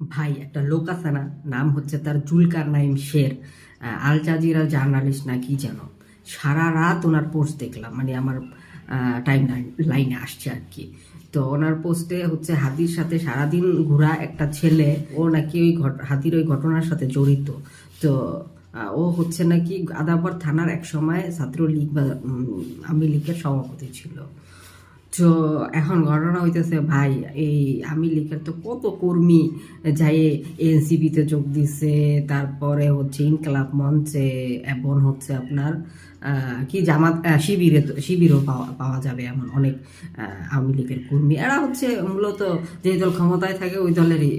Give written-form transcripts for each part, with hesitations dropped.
ভাই একটা লোক আছে না, নাম হচ্ছে তার জুলকার নাইম শের, আল জাজিরা জার্নালিস্ট না কি যেন। সারা রাত ওনার পোস্ট দেখলাম, মানে আমার টাইম লাইনে আসছে আর কি। তো ওনার পোস্টে হচ্ছে হাতির সাথে সারাদিন ঘোরা একটা ছেলে, ও নাকি ওই হাতির ওই ঘটনার সাথে জড়িত। তো ও হচ্ছে নাকি আদাবর থানার এক সময় ছাত্রলীগ বা আওয়ামী লীগের সভাপতি ছিল। তো এখন ঘটনা হইতেছে ভাই, এই আওয়ামী লীগের তো কত কর্মী যাই এনসিপিতে যোগ দিছে, তারপরে হচ্ছে ইনকলাব মঞ্চে, এবং হচ্ছে আপনার কি জামাত শিবিরও পাওয়া পাওয়া যাবে এমন অনেক আওয়ামী লীগের কর্মী। এরা হচ্ছে মূলত যে দল ক্ষমতায় থাকে ওই দলেরই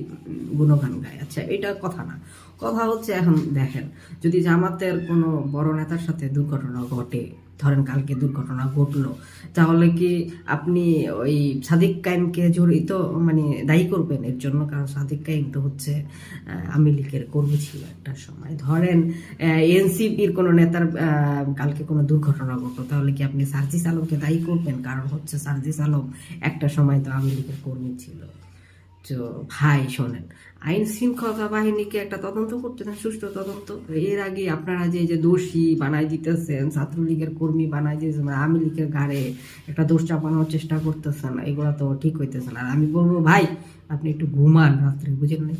গুণগান গায়। আচ্ছা, এটা কথা না, কথা হচ্ছে এখন দেখেন, যদি জামাতের কোনো বড় নেতার সাথে দুর্ঘটনা ঘটে, ধরেন কালকে দুর্ঘটনা ঘটলো, তাহলে কি আপনি ওই সাদিক কায়েমকে জড়িত মানে দায়ী করবেন এর জন্য? কারণ সাদিক কায়েম তো হচ্ছে আওয়ামী লীগের কর্মী ছিল একটা সময়। ধরেন এনসিপির কোনো নেতার কালকে কোনো দুর্ঘটনা ঘটলো, তাহলে কি আপনি সার্জিস আলমকে দায়ী করবেন? কারণ হচ্ছে সার্জিস আলম একটা সময় তো আওয়ামী লীগের কর্মী ছিল। তো ভাই শোনেন, আইন শৃঙ্খলা বাহিনীকে একটা তদন্ত করতে না, সুষ্ঠু তদন্ত। এর আগে আপনারা যে যে দোষী বানাই দিতেছেন, ছাত্রলীগের কর্মী বানাই দিতেছেন, আওয়ামী লীগের ঘাড়ে একটা দোষ চাপানোর চেষ্টা করতেছেন, এগুলো তো ঠিক হইতেছে না। আর আমি বলবো ভাই, আপনি একটু ঘুমান রাত্রে, বুঝেন না?